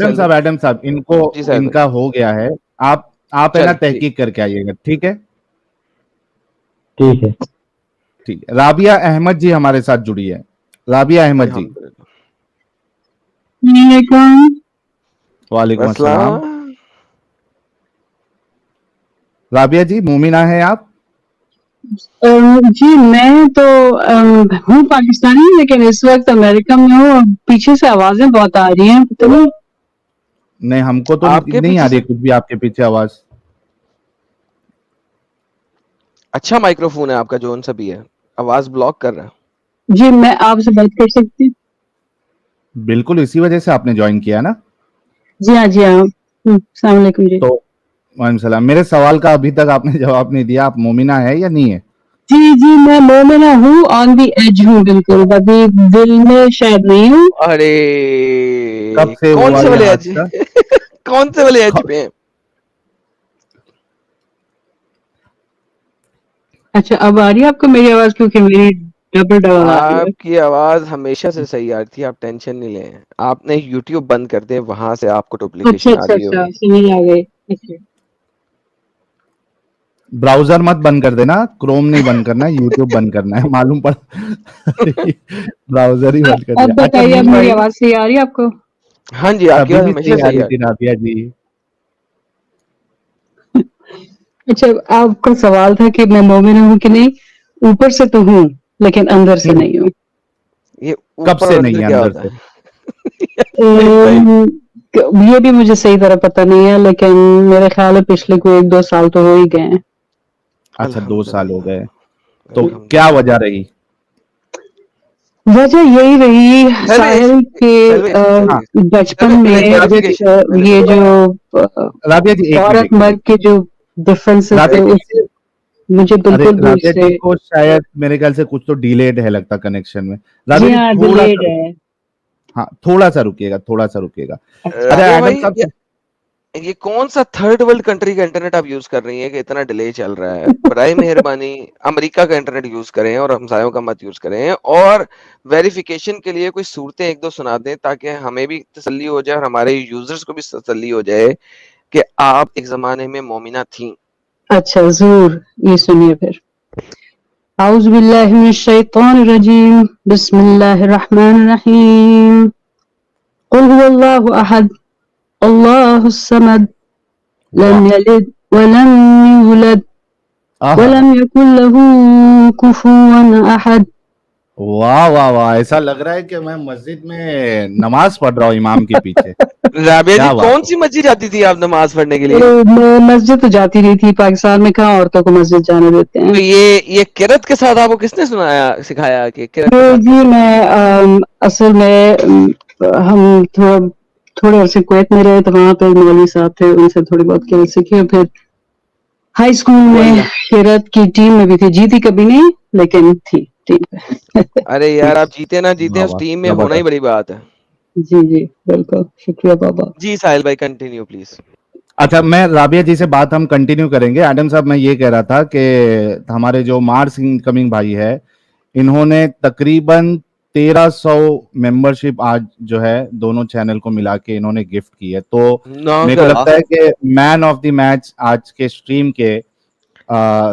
Adam صاحب ان کا ہو گیا ہے. آپ ہے نا تحقیق کر کے آئیے گا, ٹھیک ہے؟ ٹھیک ہے. ٹھیک ہے. رابعہ احمد جی ہمارے ساتھ جڑی ہے. رابعہ احمد جی, وعلیکم السلام. رابعہ جی مومنہ ہیں آپ؟ جی میں تو ہوں پاکستانی, لیکن اس وقت امریکہ میں ہوں, اور پیچھے سے آوازیں بہت آ رہی ہیں. نہیں, ہم کو تو نہیں آ رہی کچھ بھی آپ کے پیچھے آواز. اچھا مائکرو فون ہے آپ کا, جو سا بھی ہے, آواز بلاک کر رہا ہے. جی میں آپ سے بات کر سکتی ہوں؟ بالکل, اسی وجہ سے آپ نے جوائن کیا نا. جی ہاں جی ہاں. السلام علیکم جی. تو وعلیکم السلام. میرے سوال کا ابھی تک آپ نے جواب نہیں دیا, آپ مومنہ ہے یا نہیں ہے؟ جی جی میں مومنہ ہوں, آن دی ایج ہوں, بالکل ابھی دل میں شاید نہیں ہوں. ارے کب سے کون ہوا سے یہ والے ایج, حادثہ؟ کون سے والے ایج پہ ہیں؟ اچھا اب آ رہی ہے آپ کو میری آواز؟ کیونکہ میری ڈبل آ رہی ہے. آپ کی آواز ہمیشہ سے صحیح آ رہی تھی, آپ ٹینشن نہیں لیں. آپ نے یوٹیوب بند کر دیں, وہاں سے آپ کو اچھا ڈپلیکیشن آ اچھا رہی اچھا, ہوگی. سمجھ آ گئی. براؤزر مت بند کر دینا, کروم نہیں بند کرنا ہے, یوٹیوب بند کرنا ہے, معلوم پڑ. براؤزر ہی بند کر اب دیا. اچھا بتائیے, اب مین میری بھائی, آواز صحیح آ رہی ہے آپ کو؟ ہاں جی, آپ کی ابھی آواز بھی ہمیشہ صحیح آ صحیح رہی آ تھی رہی. رابعہ جی. اچھا آپ کا سوال تھا کہ میں مومنہ ہوں کہ نہیں. اوپر سے تو ہوں لیکن اندر سے نہیں ہوں. یہ کب اوپر سے اور نہیں اندر ہے کیا اندر ہوتا سے؟ ہے؟ یہ بھی مجھے صحیح طرح پتہ نہیں ہے, لیکن میرے خیال ہے پچھلے کوئی 1-2 سال تو ہو ہی گئے ہیں. اچھا 2 سال ہو گئے, تو الحمد کیا للہ. وجہ رہی؟ وجہ یہی رہی ساحل کے بچپن میں یہ جو رابعہ جی ایک عورت منٹ, مرد کے جو ڈفرینسز تھے اس مجھے ارے بالکل بھی رابعہ اس سے. جی کو شاید میرے خیال سے کچھ تو ڈیلیڈ ہے لگتا کنیکشن میں. رابعہ جی جی ہاں تھوڑا ڈیلیڈ سا, ہے. ہاں تھوڑا سا رکیے گا, تھوڑا سا رکیے گا. اچھا رابعہ ایڈم بھائی, صاحب, یہ کون سا تھرڈ ورلڈ کنٹری کا انٹرنیٹ آپ یوز کر رہی ہیں کہ اتنا ڈیلے چل رہا ہے؟ برائے مہربانی امریکہ کا انٹرنیٹ یوز کریں اور ہمسایوں کا مت یوز کریں, اور ویریفیکیشن کے لیے کوئی صورتیں 1-2 سنا دیں تاکہ ہمیں بھی تسلی ہو جائے اور ہمارے یوزرز کو بھی تسلی ہو جائے کہ آپ ایک زمانے میں مومنہ تھیں. اچھا ضرور, یہ سنیے پھر. اعوذ باللہ من الشیطان الرجیم, بسم اللہ الرحمن الرحیم. قل هو اللہ احد, اللہ الصمد, لم یلد ولم یولد ولم یکن له کفوا احد. واہ واہ واہ, ایسا لگ رہا ہے کہ میں مسجد میں نماز پڑھ رہا ہوں امام کے پیچھے. رابعہ جی کیا بات کون سی مسجد جاتی تھی آپ نماز پڑھنے کے لیے؟ میں مسجد تو جاتی نہیں تھی, پاکستان میں کہاں عورتوں کو مسجد جانے دیتے ہیں. تو یہ قرت کے ساتھ آپ کو کس نے سکھایا کہ قرت کے ساتھ جی کیسے؟ میں اصل میں ہم تھوڑے عرصے کویت میں رہے, تو وہاں پہ مولوی صاحب تھے, ان سے تھوڑی بہت قرت سیکھی, اور پھر ہائی اسکول میں قرت کی ٹیم میں بھی تھی. جیتی کبھی نہیں لیکن تھی ٹیم پہ. ارے یار آپ جیتے نہ جیتے اس ٹیم میں ہونا ہی بڑی بات ہے. جی جی بالکل, شکریہ بابا. جی ساحل بھائی کنٹینیو پلیز. اچھا میں رابعہ جی سے بات ہم کنٹینیو کریں گے. ایڈم صاحب میں یہ کہہ رہا تھا کہ ہمارے جو مارس انکمنگ بھائی ہے, انہوں نے تقریباً 1300 ممبرشپ آج جو ہے دونوں چینل کو ملا کے انہوں نے گفٹ کی ہے. تو میرے کو لگتا ہے کہ مین آف دی میچ آج کے اسٹریم کے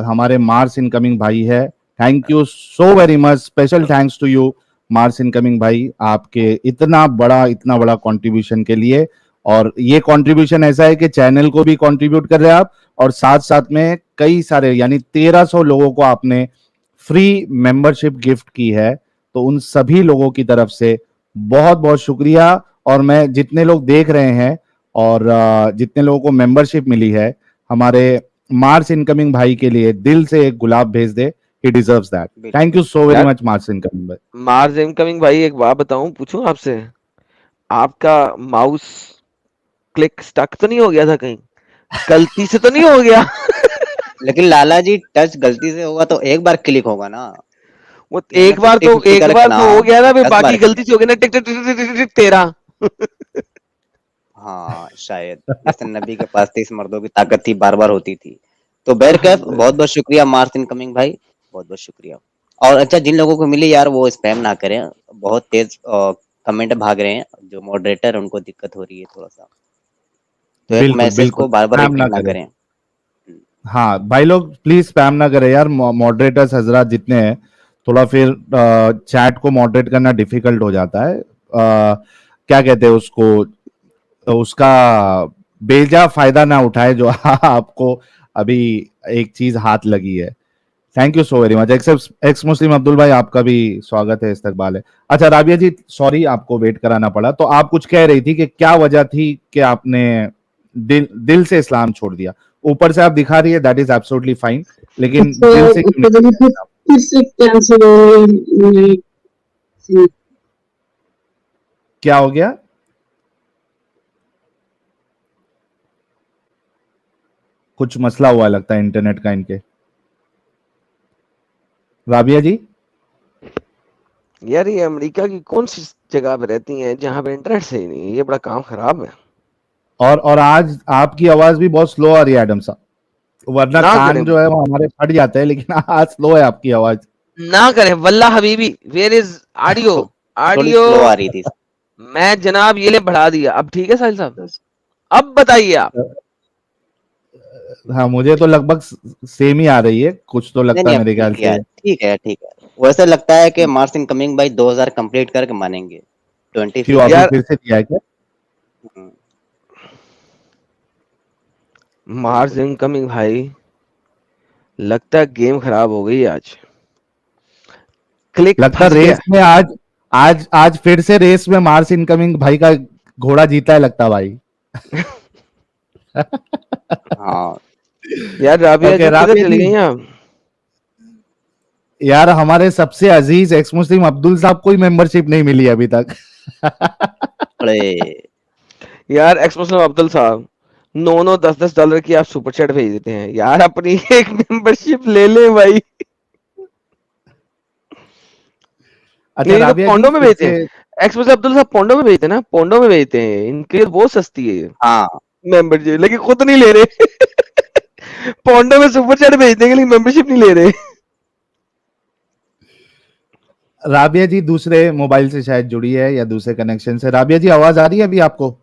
ہمارے مارس انکمنگ بھائی ہے. Thank you so very much, special thanks to you Mars Incoming بھائی, آپ کے اتنا بڑا کنٹریبیوشن کے لیے. اور یہ کنٹریبیوشن ایسا ہے کہ چینل کو بھی کنٹریبیوٹ کر رہے ہیں آپ, اور ساتھ ساتھ میں کئی سارے یعنی 1300 لوگوں کو آپ نے فری ممبرشپ گفٹ کی ہے. تو ان سبھی لوگوں کی طرف سے بہت بہت شکریہ. اور میں جتنے لوگ دیکھ رہے ہیں اور جتنے لوگوں کو ممبرشپ ملی ہے, ہمارے مارس انکمنگ بھائی کے لیے دل سے ایک گلاب بھیج دے. He deserves that. Thank you so very much Mars Incoming بھائی. مارس انکمنگ بھائی ایک بات بتاؤں, پوچھوں آپ سے, آپ کا ماؤس کلک سٹک تو نہیں ہو گیا تھا کہیں, غلطی سے تو نہیں ہو گیا؟ لیکن لالا جی ٹچ غلطی سے ہوگا تو ایک بار کلک ہوگا نا, وہ ایک بار تو ہو گیا نا, پھر 10 بار باقی غلطی سے ہو گیا نا, ٹک ٹک ٹک ٹک 13. ہاں شاید جیسے نبی کے پاس 30 مردوں کی طاقت تھی, بار بار ہوتی تھی. تو بہرکیف بہت بہت شکریہ مارس انکمنگ بھائی, بہت بہت شکریہ. اور اچھا جن لوگوں کو ملی یار وہ اسپیم نہ کریں, بہت تیز कमेंट भाग रहे हैं, जो मॉडरेटर है उनको दिक्कत हो रही है थोड़ा सा, तो एक बिल्कुल मैसेज बिल्कुल को बार बार स्पैम रिपीट ना ना करें। करें। हाँ भाई लोग प्लीज स्पैम ना करें यार, मॉडरेटर्स हजरात जितने हैं, थोड़ा फिर चैट को मॉडरेट करना डिफिकल्ट हो जाता है। क्या कहते हैं उसको, तो उसका बेजा फायदा ना उठाए जो आपको अभी एक चीज हाथ लगी है। Thank you so very much. X मुस्लिम अब्दुल भाई, आपका भी स्वागत है, इस्तकबाल है। अच्छा राबिया जी, सॉरी आपको वेट कराना पड़ा। तो आप कुछ कह रही थी कि क्या वजह थी कि आपने दिल से इस्लाम छोड़ दिया? ऊपर से आप दिखा रही है, दैट इज एब्सोल्युटली फाइन, लेकिन तो दिल से क्यों पता नहीं नहीं छोड़ा? फिर से कैंसिल हो गई। क्या हो गया? कुछ मसला हुआ लगता है इंटरनेट का इनके। राबिया जी, यार ये अमेरिका की कौन सी जगह पे रहती हैं जहां पे इंटरनेट सही नहीं है? ये बड़ा काम खराब है। और आज आपकी आवाज भी बहुत स्लो आ रही है एडम साहब, वरना ना कान करें, जो है वो हमारे फट जाते हैं, लेकिन आज स्लो है आपकी आवाज। ना करें, वल्ला हबीबी, वेयर इज ऑडियो? तो थोड़ी ऑडियो स्लो आ रही थी। मैं जनाब ये ले बढ़ा दिया, अब ठीक है साहिल साहब? अब बताइए आप। हाँ मुझे तो लगभग सेम ही आ रही है, कुछ तो नहीं लगता नहीं, है अब मेरे ख्याल ठीक है, से। ठीक है, ठीक है। वैसे लगता है कि मार्स इनकमिंग भाई 2000 कंप्लीट करके मानेंगे। क्यों 25 अभी यार फिर से दिया है क्या? मार्स इनकमिंग भाई, लगता है गेम खराब हो गई आज। क्लिक लगता है फंस गया। रेस में आज आज आज फिर से रेस में मार्स इनकमिंग भाई का घोड़ा जीता है लगता भाई। हाँ, यार राबिया ओके जी किधर राबिया चली जी, गई आप? यार हमारे सबसे अजीज एक्स मुस्लिम अब्दुल साहब को ही मेंबरशिप नहीं मिली अभी तक। अरे यार एक्स मुस्लिम अब्दुल साहब, 9-9 10-10 डॉलर की आप सुपर चैट भेज देते हैं यार, अपनी एक मेंबरशिप ले ले भाई। अच्छा नहीं तो राबिया जी पौंडों में फिर भेजते से, हैं। एक्स मुस्लिम अब्दुल साहब पौंडों में भेजते हैं ना, पौंडों में भेजते हैं, इनके लिए बहुत सस्ती है हाँ, मेंबरशिप, लेकिन खुद नहीं ले रहे। पौंडों में सुपर चैट भेज देंगे लेकिन मेंबरशिप नहीं ले रहे। राबिया जी दूसरे मोबाइल से शायद जुड़ी है या दूसरे कनेक्शन से। राबिया जी आवाज आ रही है अभी आपको?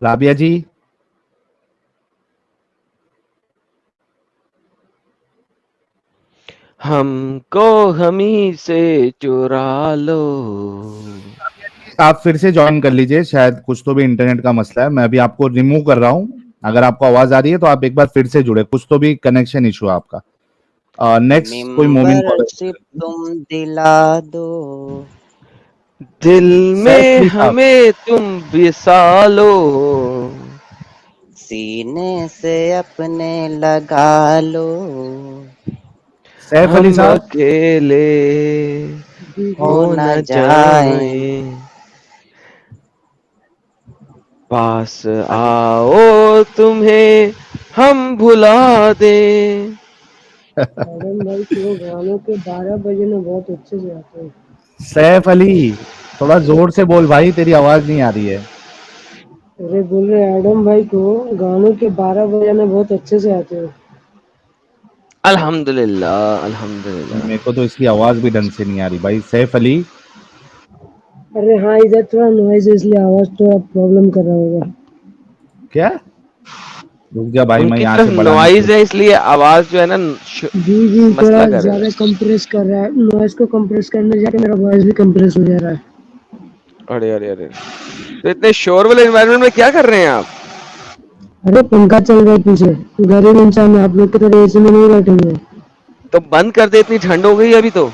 राबिया जी, हमको हमी से चुरा लो। आप फिर से ज्वाइन कर लीजिए, शायद कुछ तो भी इंटरनेट का मसला है। मैं अभी आपको रिमूव कर रहा हूं। अगर आपको आवाज आ रही है तो आप एक बार फिर से जुड़े, कुछ तो भी कनेक्शन इशू है आपका। नेक्स्ट कोई मोमिन मेंबरशिप तुम दिला दो, दिल सैफ में अली साहब, हमें तुम बिसा लो, सीने से अपने लगा लो, सैफ अली हम साहब, अकेले हो हो न न जाए। जाए, पास आओ तुम्हें हम भुला दें। मैडम भाई को गानों के 12 बजे बहुत अच्छे से आते हैं। सैफ अली थोड़ा जोर से बोल भाई, तेरी आवाज नहीं आ रही है। अरे बोल रहे एडम भाई को गानों के 12 बजाना बहुत अच्छे से आते हैं। अल्हम्दुलिल्लाह, अल्हम्दुलिल्लाह। मेरे को तो इसकी आवाज भी ढंग से नहीं आ रही भाई। सैफ अली, अरे हाँ, इधर थोड़ा नॉइज है इसलिए आवाज थोड़ा प्रॉब्लम कर रहा होगा। क्या? रुक जा भाई, मैं उनकी यहाँ तरफ से बढ़ाने की नॉइज है इसलिए आवाज जो है ना जी थोड़ा मसला कर रहा ज्यादा है। कंप्रेस कर रहा है, नॉइज को कंप्रेस करने जाके मेरा वॉइस भी कंप्रेस हो जा रहा है। अरे अरे अरे, तो इतने शोर वाले एनवायरनमेंट में क्या कर रहे हैं आप? अरे पंखा चल रहा है पीछे, गरीब इंसान है, आप लोग की तरह एसी में नहीं बैठेंगे। तो बंद कर दे, इतनी ठंड हो गई अभी तो।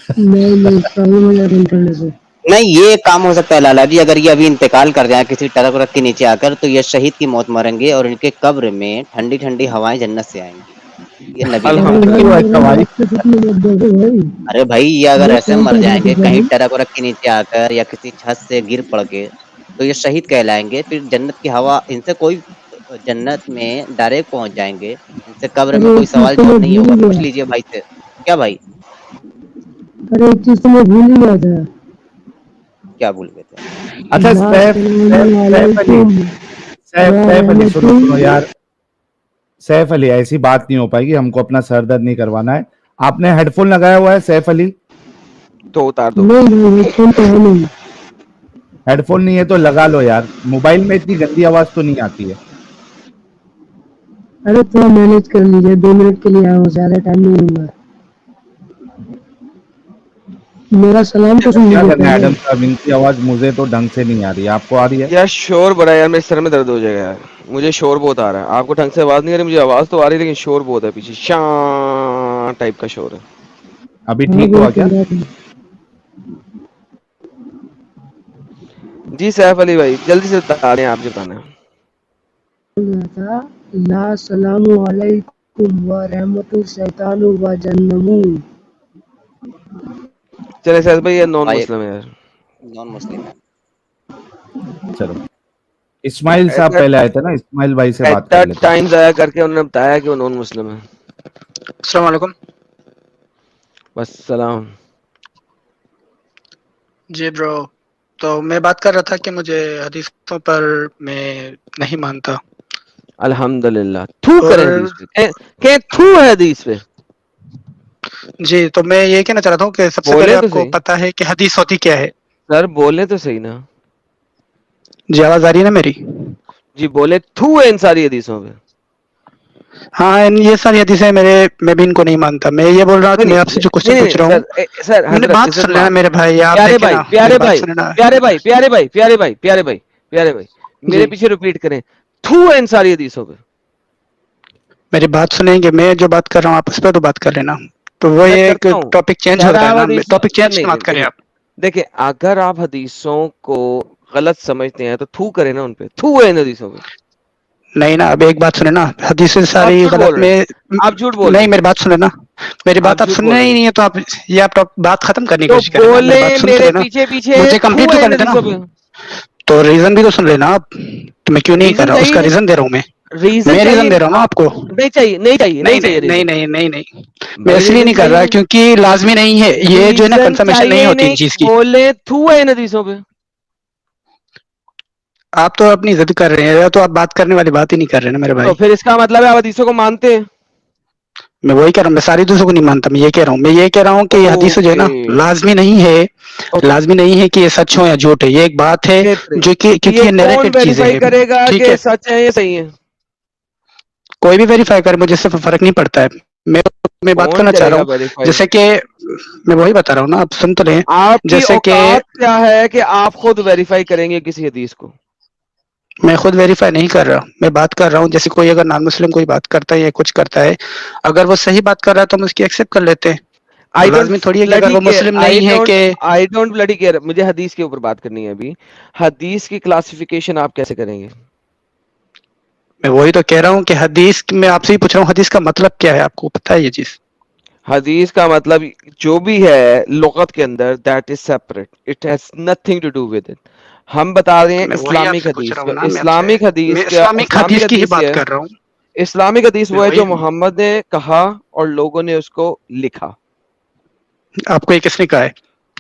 नहीं प्रॉब्लम हो जा रही है ठंडे से। नहीं, ये काम हो सकता है लाला जी, अगर ये अभी इंतकाल कर जाए किसी ट्रक व्रक के नीचे आकर, तो ये शहीद की मौत मरेंगे और इनके कब्र में ठंडी ठंडी हवाएं जन्नत से आएंगी। ये नबी ने कहा था। क्यों अल्हम्दुलिल्लाह। ऐसा भाई? अरे भाई, ये अगर ये ऐसे कौन मर सा जाएंगे बात है कहीं भाई? ट्रक व्रक के नीचे आकर या किसी छत से गिर पड़ के, तो ये शहीद कहलाएंगे। फिर जन्नत की हवा इनसे कोई, जन्नत में डायरेक्ट पहुंच जाएंगे। इनसे कब्र में अरे कोई एक चीज सवाल तो जवाब मैं नहीं भूल होगा। ही पूछ गया। लीजिए भाई से। क्या भाई? अरे एक चीज तो मैं भूल ही गया था। क्या भूल गए थे? अच्छा, सैफ, सैफ, सैफ अली, सैफ, सैफ अली, सुनो सुनो यार। अस्सलामुअलैकुम व रहमतुल्लाहि। सैफ, सैफ अली, सुनो सुनो यार। अस्सलामुअलैकुम व रहमतुल्लाहि। सैफ, सैफ अली, सैफ अली, ऐसी बात नहीं हो पाएगी, हमको अपना सर दर्द नहीं करवाना है। आपने हेडफोन लगाया हुआ है सैफ अली? तो उतार दो। नहीं हेडफोन तो है नहीं। हेडफोन नहीं है तो लगा लो यार, मोबाइल में इतनी गंदी आवाज तो नहीं आती है। अरे थोड़ा मैनेज कर लीजिए, 2 मिनट के लिए आओ, ज्यादा टाइम नहीं होगा। मेरा सलाम तो सुन क्या लीजिए करना है पहले। एडम साहब, इनकी आवाज मुझे तो ढंग से नहीं आ रही है, आपको आ रही है? यार शोर बड़ा है यार, मेरे सर में दर्द हो जाएगा यार, मुझे शोर बहुत आ रहा है। आपको ढंग से आवाज नहीं आ रही, मुझे आवाज तो आ रही है लेकिन शोर बहुत है पीछे, शां टाइप का शोर है। अभी हाँ ठीक वो हुआ तो क्या? बात है। जी सैफ अली भाई जल्दी से बता दें, आप जो बताना है। था ला सलामु अलैकुम व रहमतु शैतानु व जन्नमू। चले सैफ भाई, ये नॉन भाई मुस्लिम है यार। नॉन मुस्लिम है। चलो, इस्माइल साहब एट पहले आए थे ना, इस्माइल भाई से बात कर दैट लेते हैं। टाइम जाया करके उन्होंने बताया कि वो नॉन मुस्लिम है। अस्सलाम वालेकुम। बस सलाम। जी ब्रो, तो मैं बात कर रहा था कि मुझे हदीसों पर मैं नहीं मानता। अल्हम्दुलिल्लाह, थू करें और हदीस पे, के थू है हदीस पे। जी, तो मैं ये कहना चाह रहा था कि सबसे पहले बोले तो आपको सही पता है कि हदीस होती क्या है? सर, बोले तो सही ना। जी, आवाज आ रही है ना मेरी? जी बोले थू है इन सारी हदीसों पे। हाँ, ये सारी हदीसें मैं भी इनको नहीं मानता। मैं ये बोल रहा हूँ कि नहीं मैं नहीं आपसे जो नहीं क्वेश्चन नहीं पूछ रहा हूँ, सर, सर मैंने हजरत बात इज्जत सुन लेना माफ, मेरे भाई, आप प्यारे देखिए भाई ना, प्यारे मेरी बात भाई सुने ना। प्यारे भाई प्यारे भाई प्यारे भाई प्यारे भाई प्यारे भाई मेरे जी, पीछे रिपीट करें, थू है इन सारी हदीसों पे। मेरी बात सुनेंगे? मैं जो बात कर रहा हूँ आप उस पर तो बात कर लेना। तो वो मैं ये एक करता हूँ टॉपिक चेंज सर, होता है आप ना, हदीस टॉपिक सर, चेंज नहीं मत करें देखिए आप। देखिए, अगर आप हदीसों को गलत समझते हैं तो थू करें ना उन पे, थू है इन हदीसों पे। नहीं ना, अब एक बात सुने ना, हदीसें आप सारी झूठ बोल गलत रहे हैं, में आप झूठ बोल रहे नहीं, हैं, मेरी बात सुने ना। मेरी आप बात आप झूठ बोल सुनने रहे ही हैं। नहीं है, तो आप ये आप बात खत्म करने की तो कोशिश करें ना, मेरी बोले बात सुन तो मेरे लेना, पीछे पीछे मुझे थू कंप्लीट तो है इन करने देना। हदीसों पे। तो रीजन भी तो सुन लेना आप, तो मैं क्यों नहीं कर रीजन रहा, चाहिए उसका नहीं, रीजन दे रहा हूँ मैं। रीजन मैं रीजन चाहिए दे रहा हूँ ना आपको। नहीं चाहिए नहीं चाहिए नहीं नहीं चाहिए नहीं नहीं रीजन, नहीं नहीं नहीं, मैं भाई इसलिए रीजन नहीं कर रहा चाहिए, क्योंकि लाजमी नहीं है, ये जो है ना रीजन कंफर्मेशन नहीं चाहिए होती इन नहीं, चीज की। बोले थू है इन हदीसों पे। आप तो अपनी जिद कर रहे हैं, या तो आप बात करने वाली बात ही नहीं कर रहे ना मेरे तो भाई। फिर इसका मतलब है आप हदीसों को मानते हैं। मैं वही कह रहा हूँ, मैं सारी दूसरों को नहीं मानता, मैं ये कह रहा हूँ, मैं ये कह रहा हूँ कि ये हदीस जो है ओके ना, लाजमी नहीं है, ओके, लाजमी नहीं है कि ये सच हो या झूठ है, ये एक बात है क्षेत्र जो कि तो क्योंकि ये ये कौन नैरेटेड चीजें वेरीफाई हैं। करेगा ठीक कि है, सच है ये सही है? कोई भी वेरीफाई करे, मुझे इससे फर्क नहीं पड़ता है। मैं मैं बात कौन करना चाह रहा करेगा हूँ, वेरीफाई? जैसे कि मैं वही बता रहा हूँ ना, आप सुन तो लें। आपकी जैसे कि औकात क्या है कि आप खुद वेरीफाई करेंगे किसी हदीस को? मैं खुद वेरीफाई नहीं कर रहा, मैं बात कर रहा हूँ जैसे कोई अगर नॉन मुस्लिम कोई बात करता है या कुछ करता है, अगर वो सही बात कर रहा है तो हम उसकी एक्सेप्ट कर लेते हैं। आई डोंट लाजमी थोड़ी है कि अगर ब्लडी वो केयर, मुस्लिम नहीं है कि आई डोंट ब्लडी केयर, मुझे हदीस के ऊपर बात करनी है अभी। हदीस की क्लासिफिकेशन आप कैसे करेंगे? मैं वही तो कह रहा हूँ कि हदीस मैं आपसे ही पूछ रहा हूँ, हदीस का मतलब क्या है, आपको पता है ये चीज? हदीस का मतलब जो भी है लुगत के अंदर, that is separate, it has nothing to do with it. हम बता रहे हैं मैं वही इस्लामिक आपसे पूछ हदीस, रहा तो हूँ ना, इस्लामिक हदीस मैं क्या, इस्लामिक इस्लामिक हदीस की ही हदीस बात है, कर रहा हूँ। इस्लामिक हदीस मैं वो है वही, जो मोहम्मद ने कहा और लोगों ने उसको लिखा। आपको ये किसने कहा है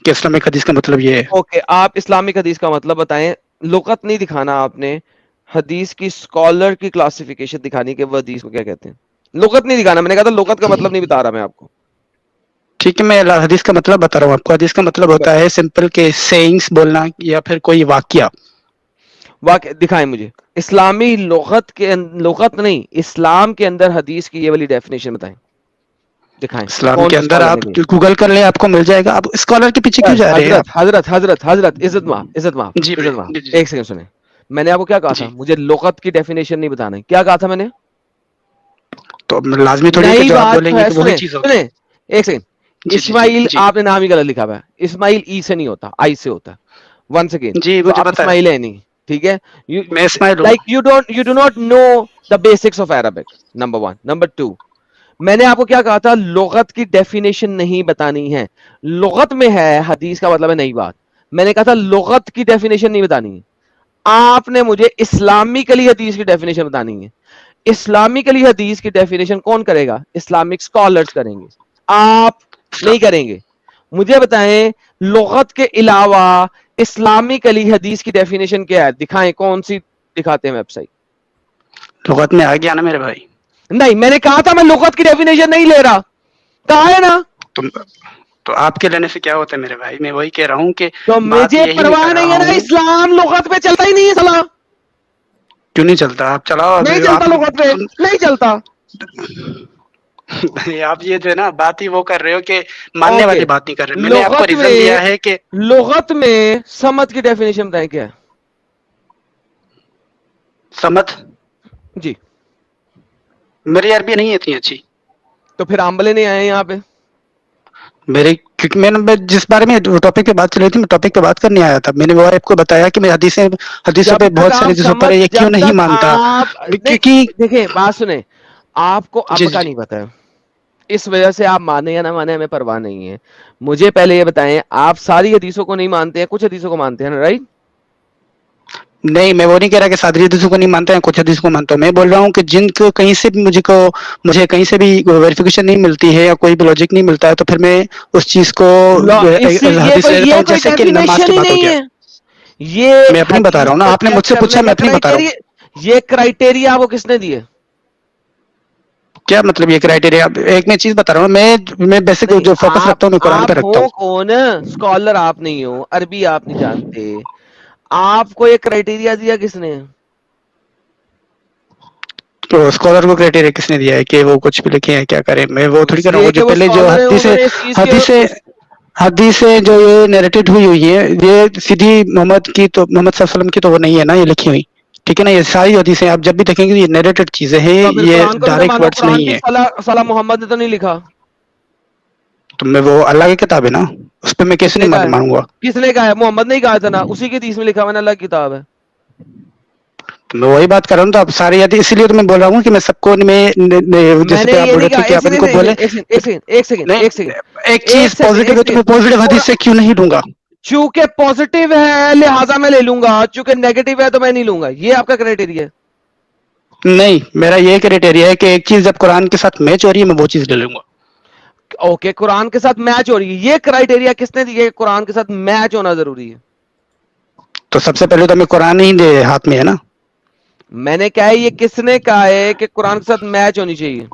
कि इस्लामिक हदीस का मतलब ये है? ओके, आप इस्लामिक हदीस का मतलब बताएं, लुगत नहीं दिखाना आपने, हदीस की स्कॉलर की क्लासिफिकेशन दिखानी कि वो हदीस को क्या कहते हैं। लुगत नहीं दिखाना, मैंने कहा था लुगत का मतलब नहीं बता रहा मैं आपको। ठीक है, मैं हदीस का मतलब बता रहा हूँ आपको। हदीस का मतलब होता है सिंपल के सेइंग्स बोलना या फिर कोई वाकया। वाकई दिखाएं मुझे, इस्लामी लुगत के लुगत नहीं, इस्लाम के अंदर हदीस की ये वाली डेफिनेशन बताएं, दिखाएं इस्लाम कौन के से अंदर स्कॉलर आप ने दी। गूगल कर ले, आपको मिल जाएगा। आप स्कॉलर के पीछे क्यों जा रहे हैं आप? हजरत हजरत हजरत हजरत इज्जत माफ, इज्जत माफ, जी भाई, इज्जत माफ, जी जी एक सेकंड सुने। मैंने आपको क्या कहा था, जी। मुझे लुगत की डेफिनेशन नहीं बताना है, क्या कहा था मैंने? तो अब लाजमी थोड़ी है कि नई जो आप बात बोलेंगे है, कि वही सुने चीज होगी। सुने, एक सेकंड। जी जी जी इस्माइल जी आपने नाम ही गलत लिखा हुआ है, इस्माइल ई से नहीं होता, आई से होता है। वंस अगेन, जी, तो मुझे आप पता है, इस्माइल है नहीं, ठीक है। यू मैं इस्माइल हूँ। Like you do not know the basics of Arabic, number one. Number two, मैंने आपको क्या कहा था, लुगत की डेफिनेशन नहीं बतानी है। लुगत में है हदीस का मतलब है नई बात, मैंने कहा था लुगत की डेफिनेशन नहीं बतानी है। आपने मुझे इस्लामिकली हदीस की डेफिनेशन बतानी है। इस्लामिकली हदीस की डेफिनेशन कौन करेगा? इस्लामिक स्कॉलर्स करेंगे, आप नहीं करेंगे। मुझे बताएं, लुगत के अलावा इस्लामिकली हदीस की डेफिनेशन क्या है, दिखाएं कौन सी दिखाते हैं वेबसाइट। लुगत में आ गया ना मेरे भाई। نہیں میں نے کہا تھا میں لغت کی ڈیفینیشن نہیں لے رہا, کہا ہے نا. تو آپ کے لینے سے کیا ہوتا ہے میرے بھائی, میں وہی کہہ رہا ہوں کہ تو بات مجھے یہی میں پرواہ کر نہیں رہا ہے نا, ہوں. اسلام لغت پہ چلتا ہی نہیں ہے سلا, کیوں نہیں چلتا؟ آپ چلاؤ. نہیں چلتا لغت پہ, نہیں چلتا. آپ یہ جو ہے نا بات ہی وہ کر رہے ہو کہ ماننے اوکے, والی بات نہیں کر رہے. میں نے آپ کو لغت ریزن میں, دیا ہے کہ لغت میں سمت کی ڈیفینیشن بتائیں کیا ہے؟ سمت, جی میری عربی نہیں اتنی اچھی. تو پھر آمبلے نہیں آئے یہاں پہ. میرے کیونکہ میں جس بارے میں ٹاپک پہ بات چل رہی تھی میں ٹاپک پہ بات کرنے آیا تھا. میں نے وہ آپ کو بتایا کہ میں حدیثوں پہ بہت ساری حدیثوں پر یہ کیوں جب نہیں تک مانتا, آپ کیونکہ دیکھیں بات سنیں, آپ کو جی اب جی کا جی نہیں پتا ہے, اس وجہ سے آپ مانے یا نہ مانے ہمیں پرواہ نہیں ہے. مجھے پہلے یہ بتائیں, آپ ساری حدیثوں کو نہیں مانتے ہیں, کچھ حدیثوں کو مانتے ہیں نا, رائٹ؟ نہیں, میں وہ نہیں کہہ رہا کہ سادری حدیثوں کو نہیں مانتا ہے, کچھ حدیث کو مانتا ہوں. میں بول رہا ہوں کہ جن کو کہیں سے بھی مجھے کہیں سے بھی ویریفیکیشن نہیں ملتی ہے یا کوئی بھی لاجک نہیں ملتا ہے, تو پھر میں اس چیز کو حدیث لے لیتا ہوں, کوئی جیسے کہ نماز ڈیفینیشن کی ہی بات ہو نہیں گیا. ہے. یہ میں اپنی بتا رہا حدیث ہوں نا, کو آپ نے مجھ چیک سے پوچھا, کرنے میں کا اپنی بتا رہا ہوں. یہ کرائٹیریا آپ کو کس نے دیے؟ کیا مطلب یہ کرائٹیریا؟ ایک میں چیز بتا رہا ہوں, میں بیسک نہیں جو فوکس آپ رکھتا ہوں میں قرآن پہ آپ رکھتا ہو ہوں. کون, اسکالر آپ نہیں ہو, عربی آپ نہیں جانتے, آپ کو یہ کرائٹیریا دیا کس نے؟ تو اسکالر کو کرائٹیریا کس نے دیا ہے کہ وہ کچھ بھی لکھے ہیں کیا کریں؟ میں وہ تھوڑی کر رہا ہوں. یہ وہ کہ جو پہلے جو اسکالر ہیں انہوں نے اس چیز کے حدیثیں جو یہ نیریٹڈ ہوئی ہے, یہ سیدھی محمد صلی اللہ علیہ وسلم کی تو وہ نہیں ہے نا, یہ لکھی ہوئی, ٹھیک ہے نا. یہ ساری حدیثیں آپ جب بھی دیکھیں گے یہ نیریٹڈ چیزیں ہیں, تو پھر یہ قرآن کو بھی تو ڈائریکٹ مانو, ورڈس قرآن نہیں بھی ہے. صلاح محمد نے تو نہیں لکھا. تو میں وہ اللہ کی کتاب ہے نا, اس پہ میں کس کیسے نے کہا نہیں ہے, مانوں گا؟ کس نے کہا ہے؟ محمد نے ہی کہا تھا نا, اسی کے حدیث میں لکھا ہوا ہے, اللہ کی کتاب ہے. تو میں وہی بات کر رہا ہوں. تو اب ساری حدیث, اسی لیے تو میں بول رہا ہوں کہ میں سب کو میں جیسے نے پہ آپ یہ بول نہیں رہے کہا, تھے کہ ایک آپ ان سیکنڈ کو بولے. ایک سیکنڈ ایک سیکنڈ نہیں, ایک سیکنڈ ایک ایک چیز سیکنڈ پازیٹیو ایک ہے تو میں سیکنڈ پازیٹیو حدیث سے کیوں نہیں لوں گا؟ چونکہ پوزیٹیو ہے لہذا میں لے لوں گا, چونکہ نیگیٹو ہے تو میں نہیں لوں گا, یہ آپ کا کرائٹیریا ہے. نہیں, میرا یہ کرائٹیریا ہے کہ ایک چیز جب قرآن کے ساتھ میچ ہو رہی ہے میں وہ چیز لے لوں گا. اوکے, قرآن کے ساتھ میچ ہو رہی ہے, یہ کرائٹیریا کس نے دیا ہے؟ قرآن کے ساتھ میچ ہونا ضروری ہے. تو سب سے پہلے تو ہمیں قرآن ہی دے ہاتھ میں ہے نا. میں نے کہا ہے, یہ کس نے کہا ہے کہ قرآن کے ساتھ میچ ہونی چاہیے؟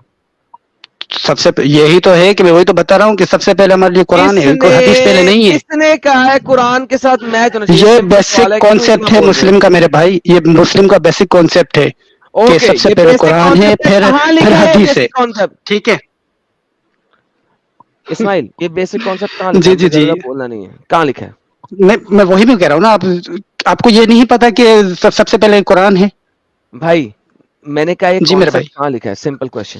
یہی تو ہے کہ میں وہی تو بتا رہا ہوں کہ سب سے پہلے ہمارے لیے قرآن ہے, کوئی حدیث پہلے نہیں ہے. کس نے کہا ہے قرآن کے ساتھ میچ ہونا چاہیے؟ یہ سمپل سوال بیسک ہے, کیوں اتنا کانسیپٹ ہے بول رہے مسلم ہیں؟ کا میرے بھائی, یہ مسلم کا بیسک کانسیپٹ ہے کہ اوکے, سب سے یہ پہلے بیسک قرآن ہے, کانسیپٹ ہے, پھر کہاں پھر لکھا ہے یہ حدیث ہے, بیسک کانسیپٹ؟ ٹھیک ہے. اسماعیل, یہ بیسک کانسیپٹ کہاں لکھا ہے؟ جی ہم جی نے جی, زیادہ بولنا نہیں ہے, کہاں لکھا ہے؟ میں وہی بھی کہہ رہا ہوں نا. آپ کو یہ نہیں پتا کہ سب سے پہلے قرآن ہے؟ بھائی میں نے کہا یہ جی میرے بھائی, کانسیپٹ کہاں لکھا ہے؟ Simple question.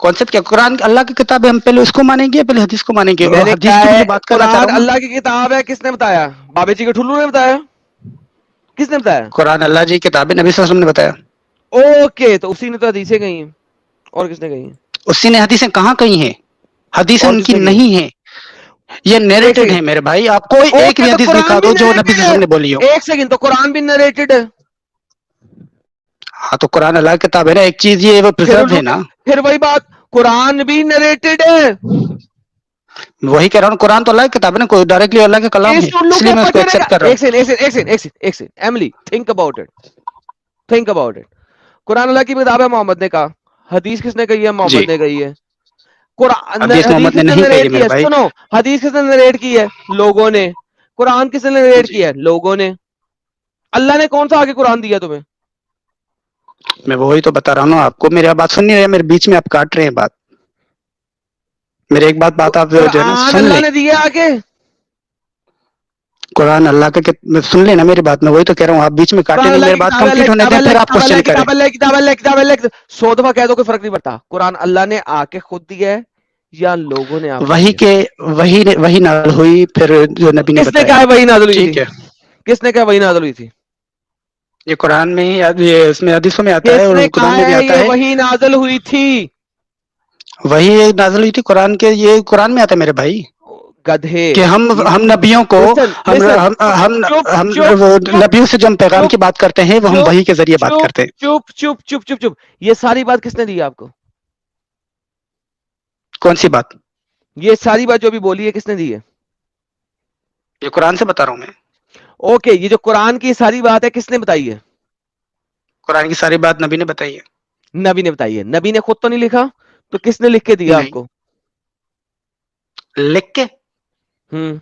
کانسیپٹ کیا؟ قرآن اللہ کی کتاب ہے, ہم پہلے اس کو مانیں گے, پہلے حدیث کو مانیں گے. میں اور نے حدیث کہا کی ہے جو بات کرنا چاہ رہا قرآن ہوں نا, اللہ کی کتاب ہے, کس نے بتایا؟ بابے جی کے ٹھلو نے بتایا؟ کس نے بتایا؟ قرآن اللہ جی کی کتاب ہے, نبی صلی اللہ علیہ وسلم نے بتایا. اوکے, تو اسی نے تو حدیثیں کہی ہیں, اور کس نے کہی ہیں؟ اسی نے حدیثیں کہاں کہی ہیں؟ حدیثیں اور ان کس کی نے کہی؟ نہیں ہیں, یہ ایک نیریٹڈ سیکنڈ, ہے میرے بھائی. آپ کوئی ایک اوکے بھی تو حدیث دکھا قرآن بھی دو جو نبی نریٹڈ صلی اللہ علیہ ہے. وسلم نے بولی ہو. ایک سیکنڈ, تو قرآن بھی نریٹڈ ہے. ہاں, تو قرآن اللہ کی کتاب ہے نا. ایک چیز یہ وہ پرزرو ہے نا. پھر وہی بات, قرآن بھی نریٹڈ ہے. وہی کہہ رہا ہوں, قرآن تو اللہ کی کتاب ہے نا, کوئی ڈائریکٹلی اللہ کے کلام ہے, اس الو اس لیے کے میں اس کو پکڑے گا. ایکسپٹ کر رہا ایک ہوں. سیکنڈ ایک سیکنڈ ایک سیکنڈ ایک سیکنڈ ایک second, Emily think about it, think about it. قرآن اللہ کی کتاب ہے, محمد نے کہا. حدیث کس نے کہی ہے؟ جی, محمد نے کہی ہے. قرآن حدیث حدیث محمد نے کس نے نہیں کہی ہے نریٹ کی میرے ہے؟ بھائی. سنو, حدیث کس نے نریٹ کی ہے؟ لوگوں نے. قرآن کس نے نریٹ جی, کی ہے؟ لوگوں نے. اللہ نے کون سا آگے قرآن دیا تمہیں؟ میں وہی تو بتا رہا ہوں نا آپ کو. میری بات سن نہیں رہے, میرے بیچ میں آپ کاٹ رہے ہیں بات. میرے ایک بات آپ جو ہے نا قرآن سن اللہ لیں. نے دیا آگے. قرآن اللہ کا سن لینا میری بات, میں وہی تو کہہ رہا ہوں, آپ بیچ میں کاٹے قرآن نہیں, اللہ میری کی بات کتاب ہے, اللہ کمپلیٹ کی ہونے کتاب ہے, دیں اللہ پھر کی آپ کتاب ہے, اللہ کوشچن کی کریں. کتاب ہے, اللہ کی کتاب ہے, اللہ کی کتاب ہے, اللہ کی کتاب. 100 دفعہ کہہ دو, کوئی فرق نہیں پڑتا. قرآن اللہ نے آ کے خود دیا ہے یا لوگوں نے آپ کو وہی دیا؟ کے وہی نازل ہوئی, پھر جو نبی نے کس نے بتایا, کہا وہی نازل ہوئی تھی؟ ٹھیک ہے. کس نے کہا وہی نازل ہوئی تھی؟ یہ قرآن میں ہی یہ اس میں حدیثوں میں آتا ہے کس اور نے قرآن کہا میں بھی ہے آتا یہ ہے. وہی نازل ہوئی تھی؟ وہی نازل ہوئی تھی قرآن کے, یہ قرآن میں آتا ہے میرے بھائی, گدھے. کہ ہم نبیوں کو, لسن لسن, چپ چپ وہ چپ نبیوں سے جو ہم پیغام چپ کی بات کرتے ہیں وہ ہم چپ وہی کے ذریعے بات چپ کرتے ہیں. چپ چپ چپ چپ چپ. یہ ساری بات کس نے دی آپ کو؟ کون سی بات؟ یہ ساری بات جو بھی بولی ہے کس نے دی ہے؟ یہ قرآن سے بتا رہا ہوں میں. اوکے, یہ جو قرآن کی ساری بات ہے کس نے بتائی ہے؟ قرآن کی ساری بات نبی نے بتائی ہے. नबी ने बताइए, नबी ने खुद तो नहीं लिखा, तो किसने लिख के दिया नहीं। आपको? लिख के हम्म,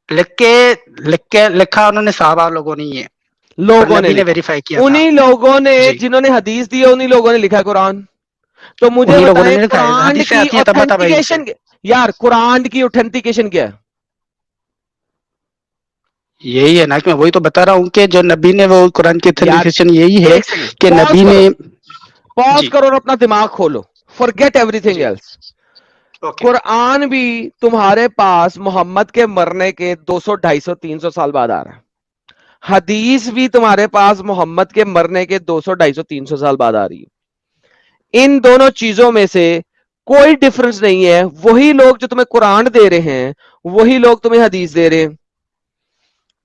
लिखा उन्होंने साहबा लोगों ने ही है, पर लोगों ने नबी ने लिखा, वेरीफाई किया था। उन्हीं लोगों ने जी, जिन्होंने हदीस दी है, उन्हीं लोगों ने लिखा कुरान। तो मुझे उन्हीं लोगों ने बताएं नहीं लिखा है, कुरान हदीसें की आती हैं तब बता भाई से। ऑथेंटिकेशन, यार कुरान की ऑथेंटिकेशन क्या है? यही है ना कि मैं वही तो बता रहा हूँ कि जो नबी ने वो कुरान की यार ऑथेंटिकेशन यही है एक सेकंड कि पॉज नबी ने। करो, पॉज जी करो और अपना दिमाग खोलो, फॉरगेट एवरीथिंग जी एल्स। ओके। कुरान भी तुम्हारे पास मोहम्मद के मरने के 200 250 300 साल बाद आ रहा है, हदीस भी तुम्हारे पास मोहम्मद के मरने के 200 250 300 साल बाद आ रही है। इन दोनों चीजों में से कोई डिफरेंस नहीं है, वही लोग जो तुम्हें कुरान दे रहे हैं वही लोग तुम्हें हदीस दे रहे हैं,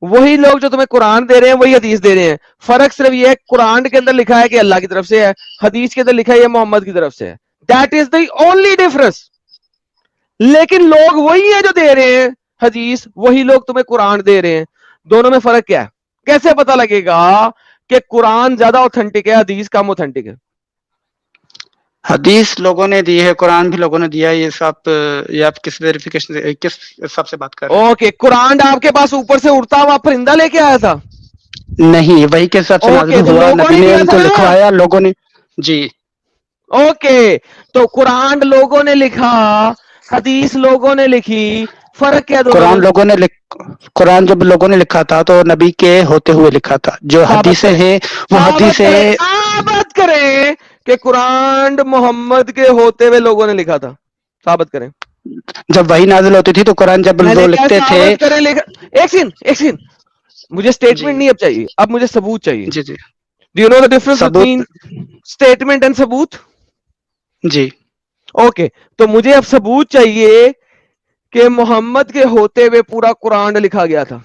वही लोग जो तुम्हें कुरान दे रहे हैं वही हदीस दे रहे हैं। फर्क सिर्फ ये है, कुरान के अंदर लिखा है कि अल्लाह की तरफ से है, हदीस के अंदर लिखा है ये मोहम्मद की तरफ से है। That is the only difference. लेकिन लोग वही है जो दे रहे हैं हदीस, वही लोग तुम्हें कुरान दे रहे हैं। दोनों में फर्क क्या है? कैसे पता लगेगा कि कुरान ज्यादा ऑथेंटिक है, हदीस कम ऑथेंटिक है? हदीस लोगों ने दी है, कुरान भी लोगों ने दिया है, ये आप किस वेरिफिकेशन से, किस हिसाब से बात कर रहे ओके, कुरान आपके पास ऊपर से उड़ता हुआ परिंदा लेके आया था? हैं? नहीं, वही के हिसाब से नाज़िल ओके, तो हुआ, लोगों नबी ने ने दिया उनको था ना? लिखवाया, लोगों ने। जी, ओके, तो कुरान लोगों ने लिखा, हदीस लोगों ने लिखी, फर्क क्या है दोनों में? कुरान जब लोगों ने लिखा था तो नबी के होते हुए लिखा था। जो साबित हदीसें करें, हैं वो साबित करें, हदीसें साबित करें कि कुरान मोहम्मद के होते हुए लोगों ने लिखा था। साबित करें। जब वही नाजिल होती थी तो कुरान जब मैंने वो क्या लिखते थे। साबित करें? लिखा, एक सीन, एक सीन, मुझे जी स्टेटमेंट नहीं अब चाहिए, अब मुझे सबूत चाहिए। जी जी do you know the difference सबूत। बिटवीन स्टेटमेंट एंड सबूत? जी, ओके, तो मुझे अब सबूत चाहिए कि मोहम्मद के होते हुए पूरा कुरान लिखा गया था।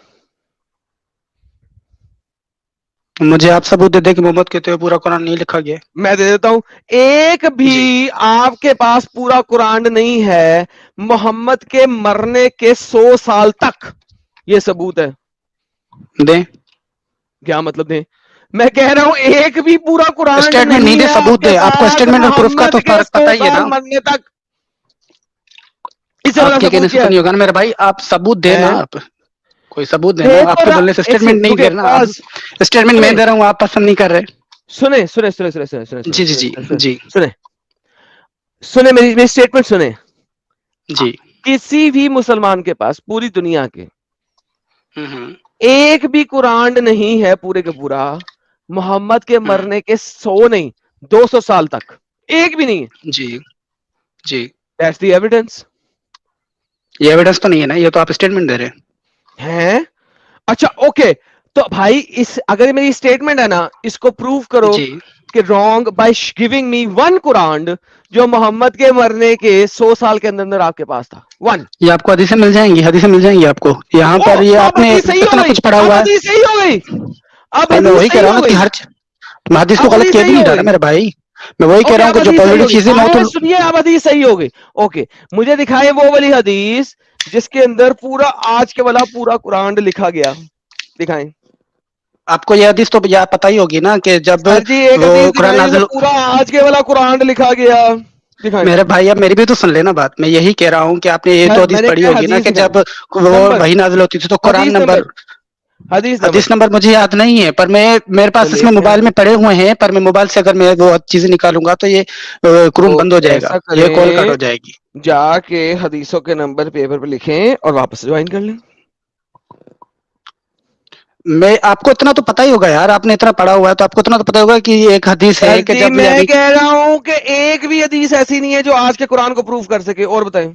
मुझे आप सबूत दे दे कि मोहम्मद कहते हुए पूरा कुरान नहीं लिखा गया। मैं दे देता हूं, एक जी, भी आपके पास पूरा कुरान नहीं है मोहम्मद के मरने के 100 साल तक, ये सबूत है। दे क्या मतलब दे? मैं कह रहा हूं एक भी पूरा कुरान स्टेटमेंट नहीं नहीं दे, है सबूत आपके दे। आपको पास स्टेटमेंट और प्रूफ का तो मोहम्मद के फर्क 100 पता ही है साल ना। मरने तक। इससे वाला आपके कहने सबूत से क्या तो है? नहीं होगा ना मेरे भाई, आप सबूत देना। हैं? आप कोई सबूत देना, दे तो आपके बोलने से एक स्टेटमेंट सेकंड नहीं रुके, दे रहा आप। पॉज। स्टेटमेंट मैं सुने दे रहा हूँ, आप पसंद नहीं कर रहे। सुने सुने सुने सुने सुने सुने सुने जी जी सुने जी सुने जी सुने सुने, मेरी स्टेटमेंट सुने। जी। किसी भी मुसलमान के पास पूरी दुनिया के हम्म, एक भी कुरान नहीं है पूरे का पूरा मोहम्मद के हम्म, मरने के 100 नहीं 200 साल तक, एक भी नहीं है। जी जी। That's the evidence. ये एविडेंस तो नहीं है ना, ये तो आप स्टेटमेंट दे रहे हैं? अच्छा ओके, तो भाई इस अगर मेरी स्टेटमेंट है ना, इसको प्रूव हैं। करो जी, कि wrong by giving me one Quran जो मोहम्मद के मरने के 100 साल के अंदर अंदर आपके पास था, वन। ये आपको हदीसें मिल जाएंगी, हदीसें मिल जाएंगी आपको यहाँ ओ, पर। ये तो अब आपने हदीस सही हो इतना गई, कुछ पढ़ा अब हुआ है। हदीस सही हो गई, अब भाई मैं हदीस वही कह सही रहा हूँ हो ना कि गई, मैं हदीस को अब गलत हदीस कह भी सही नहीं हो रहा ना गई। मेरे भाई। मैं वही कह ओके, रहा हूँ अब कि जो हदीस सही पॉजिटिव होगी, चीजें मैं वो आए तो। सुनिए, अब हदीस सही हो गई। ओके, मुझे दिखाए वो वाली हदीस जिसके अंदर पूरा आज के वाला पूरा कुरान लिखा गया, दिखाएं। आपको ये हदीस तो या पता ही होगी ना कि जब सर जी एक वो हदीस कुरान दिखाएं जो नाजिल। पूरा आज के वाला कुरान लिखा गया, दिखाएं। मेरे भाई अब मेरी भी तो सुन लेना बात। मैं यही कह रहा हूँ कि आपने ये तो सर हदीस मैंने पढ़ी क्या होगी ना हदीस कि दिखाएं, जब वो नंबर, वही नाजिल होती थी तो कुरान हदीस नंबर। नंबर, हदीस नंबर। हदीस नंबर मुझे याद नहीं है, पर मेरे पास चलिए इसमें क्या, मोबाइल में पड़े हुए हैं, पर मैं मोबाइल से अगर मैं वो चीजें निकालूंगा तो ये क्रोम तो बंद हो जाएगा, ऐसा ये कॉल कट करें, हो जाएगी। जाके हदीसों के नंबर पेपर पे लिखें और वापस ज्वाइन कर लें। मैं आपको इतना तो पता ही होगा यार, आपने इतना पढ़ा हुआ है तो आपको इतना तो पता होगा कि ये एक हदीस है सर कि जी जब मैं यानी। कह रहा हूं कि एक भी हदीस ऐसी नहीं है जो आज के कुरान को प्रूव कर सके, और बताएं,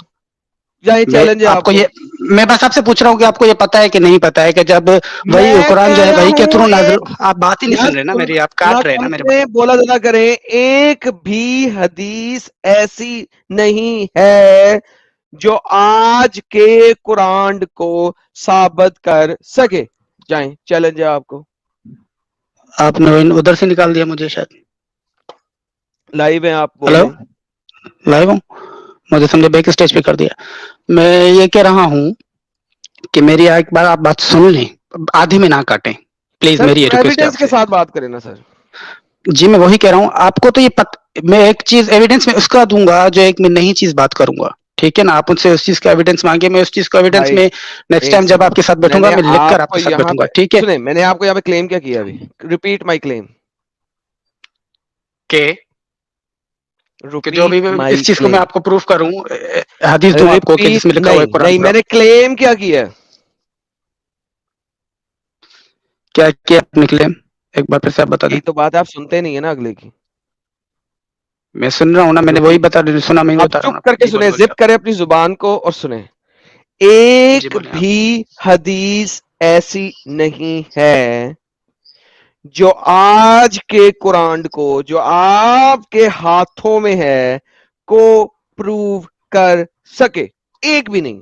या ये मैं चैलेंज है आपको आपको? ये मैं बस आपसे पूछ रहा हूँ कि आपको ये पता है कि नहीं पता है कि जब वही मैं कुरान जो कह है रहा वही के हूं थ्रू नाजिल। एक, आप बात ही नहीं यार सुन रहे ना मेरी, आप ना काट रहे हैं ना मेरे भाई। काटें, बोला ज्यादा करें, एक भी हदीस ऐसी नहीं है जो आज के कुरान को साबित कर सके। जाएं, चैलेंज है आपको। आपने उधर से निकाल दिया मुझे शायद। लाइव है, आप हेलो, बोलें। लाइव हूँ, मुझे समझे बैक स्टेज पे कर दिया। मैं ये कह रहा हूँ कि मेरी एक बार आप बात सुन लें, आधी में ना काटें प्लीज, सर मेरी रिक्वेस्ट है एविडेंस के आपसे। साथ बात करें ना सर। जी मैं वही कह रहा हूँ आपको, तो मैं एक चीज एविडेंस में उसका दूंगा जो एक मैं नई चीज बात करूंगा, ठीक है ना। आप उनसे उस चीज का एविडेंस मांगे, मैं उस चीज का एविडेंस भाई में नेक्स्ट एक टाइम जब सेकंड, आपके साथ बैठूंगा मैंने मैं लिखकर आपको आपके साथ यहाँ बैठूंगा, पे ठीक है। सुने, मैंने आपको यहाँ पे क्लेम क्या किया अभी, रिपीट माय क्लेम, के जो अभी रिपीट माय इस चीज को मैं क्लेम, आपको प्रूफ करूं, हदीस दूं आपको कि जिसमें रिपीट, लिखा हुआ है नहीं कुरान नहीं, पूरा। मैंने क्लेम क्या किया, क्या किया आपने क्लेम, एक बार फिर से आप बता दें। यही तो बात है, आप सुनते नहीं है ना अगले की। मैं सुन रहा हूँ ना, मैंने वही सुना, मैं ही आप बता रहा चुप हूँ आपको। करके जी सुने, बोलिए जिप आप। करें अपनी जुबान को और सुने। जी एक बोलिए आप। भी हदीस ऐसी नहीं है जो आज के कुरान को, जो आपके हाथों में है, को प्रूव कर सके, एक भी नहीं।